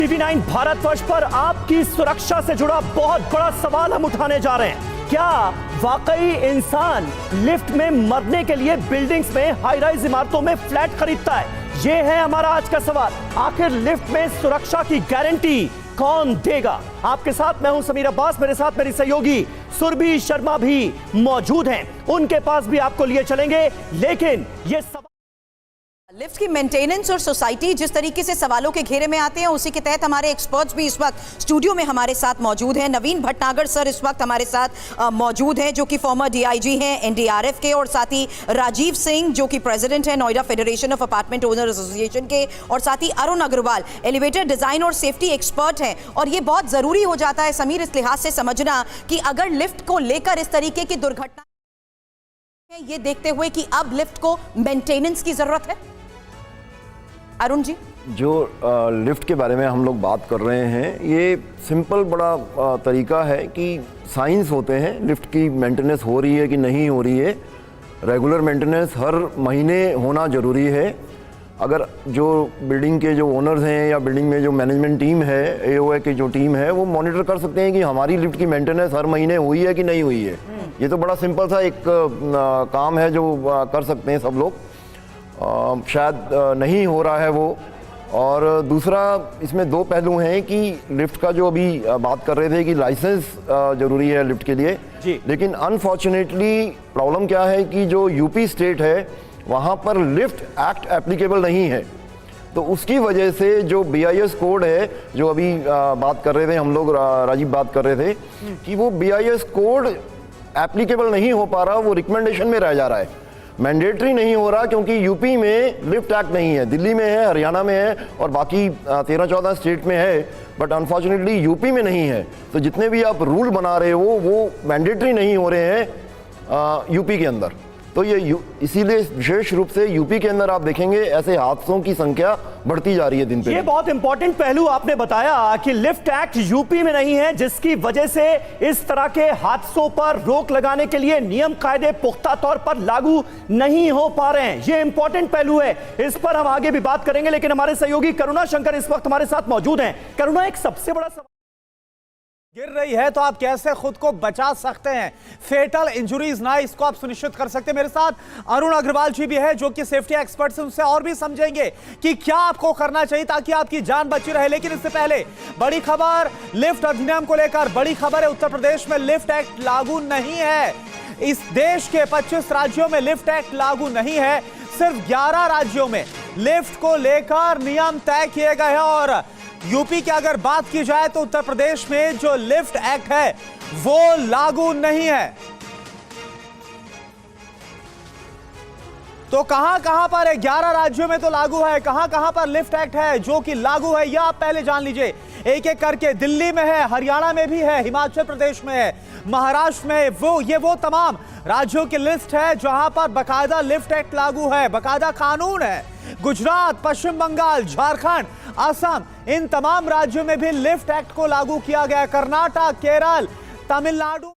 TV9 Bharatvarsh पर आपकी सुरक्षा से जुड़ा बहुत बड़ा सवाल हम उठाने जा रहे हैं। क्या वाकई इंसान लिफ्ट में मरने के लिए बिल्डिंग्स में हाई राइज इमारतों में फ्लैट खरीदता है? यह है हमारा आज का सवाल। आखिर लिफ्ट में सुरक्षा की गारंटी कौन देगा? आपके साथ मैं हूं समीर अब्बास, मेरे साथ मेरी सहयोगी सुरभि शर्मा भी मौजूद हैं। उनके पास भी आपको लिए चलेंगे, लेकिन ये सवाल लिफ्ट की मेंटेनेंस और सोसाइटी जिस तरीके से सवालों के घेरे में आते हैं, उसी के तहत हमारे एक्सपर्ट्स भी इस वक्त स्टूडियो में हमारे साथ मौजूद हैं। नवीन भटनागर सर इस वक्त हमारे साथ मौजूद हैं, जो कि फॉर्मर डीआईजी हैं एनडीआरएफ के, और साथ ही राजीव सिंह जो कि प्रेसिडेंट हैं Noida federation of apartment owner association के, और साथ ही अरुण अग्रवाल एलिवेटर डिजाइन और सेफ्टी एक्सपर्ट हैं। और ये बहुत जरूरी हो जाता है समीर इस लिहाज से समझना कि अगर लिफ्ट को लेकर इस तरीके की दुर्घटना ये देखते हुए कि अब लिफ्ट को मेंटेनेंस की जरूरत है। अरुण जी, जो लिफ्ट के बारे में हम लोग बात कर रहे हैं, ये सिंपल बड़ा तरीका है कि साइंस होते हैं लिफ्ट की मेंटेनेंस हो रही है कि नहीं हो रही है। रेगुलर मेंटेनेंस हर महीने होना ज़रूरी है। अगर जो बिल्डिंग के जो ओनर्स हैं या बिल्डिंग में जो मैनेजमेंट टीम है, एओए की जो टीम है, वो मॉनिटर कर सकते हैं कि हमारी लिफ्ट की मेंटेनेंस हर महीने हुई है कि नहीं हुई है। ये तो बड़ा सिंपल सा एक काम है जो कर सकते हैं सब लोग। शायद नहीं हो रहा है वो। और दूसरा, इसमें दो पहलू हैं कि लिफ्ट का जो अभी बात कर रहे थे कि लाइसेंस ज़रूरी है लिफ्ट के लिए, लेकिन अनफॉर्चुनेटली प्रॉब्लम क्या है कि जो यूपी स्टेट है वहाँ पर लिफ्ट एक्ट एप्लीकेबल नहीं है। तो उसकी वजह से जो BIS कोड है, जो अभी बात कर रहे थे हम लोग, राजीव बात कर रहे थे कि वो BIS कोड एप्लीकेबल नहीं हो पा रहा, वो रिकमेंडेशन में रह जा रहा है, मैंडेटरी नहीं हो रहा, क्योंकि यूपी में लिफ्ट एक्ट नहीं है। दिल्ली में है, हरियाणा में है और बाकी 13-14 स्टेट में है, बट अनफॉर्चुनेटली यूपी में नहीं है। तो जितने भी आप रूल बना रहे हो वो मैंडेटरी नहीं हो रहे हैं यूपी के अंदर। तो ये इसीलिए विशेष रूप से यूपी के अंदर आप देखेंगे ऐसे हादसों की संख्या बढ़ती जा रही है दिन पे। ये बहुत इंपॉर्टेंट पहलू आपने बताया कि लिफ्ट एक्ट यूपी में नहीं है, जिसकी वजह से इस तरह के हादसों पर रोक लगाने के लिए नियम कायदे पुख्ता तौर पर लागू नहीं हो पा रहे हैं। ये इंपॉर्टेंट पहलू है, इस पर हम आगे भी बात करेंगे। लेकिन हमारे सहयोगी करुणा शंकर इस वक्त हमारे साथ मौजूद हैं। करुणा, एक सबसे बड़ा सवाल गिर रही है तो आप कैसे खुद को बचा सकते हैं, फेटल इंजरीज ना इसको आप सुनिश्चित कर सकते हैं। मेरे साथ अरुण अग्रवाल जी भी है जो कि सेफ्टी एक्सपर्ट्स हैं, उनसे और भी समझेंगे कि क्या आपको करना चाहिए ताकि आपकी जान बची रहे। लेकिन इससे पहले बड़ी खबर लिफ्ट अधिनियम को लेकर बड़ी खबर है। उत्तर प्रदेश में लिफ्ट एक्ट लागू नहीं है। इस देश के 25 राज्यों में लिफ्ट एक्ट लागू नहीं है, सिर्फ 11 राज्यों में लिफ्ट को लेकर नियम तय किए गए हैं। और यूपी की अगर बात की जाए तो उत्तर प्रदेश में जो लिफ्ट एक्ट है वो लागू नहीं है। तो कहां पर 11 राज्यों में तो लागू है, कहां पर लिफ्ट एक्ट है जो कि लागू है, यह आप पहले जान लीजिए एक एक करके। दिल्ली में है, हरियाणा में भी है, हिमाचल प्रदेश में है, महाराष्ट्र में ये वो तमाम राज्यों की लिस्ट है जहां पर बकायदा लिफ्ट एक्ट लागू है, बकायदा कानून है। गुजरात, पश्चिम बंगाल, झारखंड, असम, इन तमाम राज्यों में भी लिफ्ट एक्ट को लागू किया गया। कर्नाटक, केरल, तमिलनाडु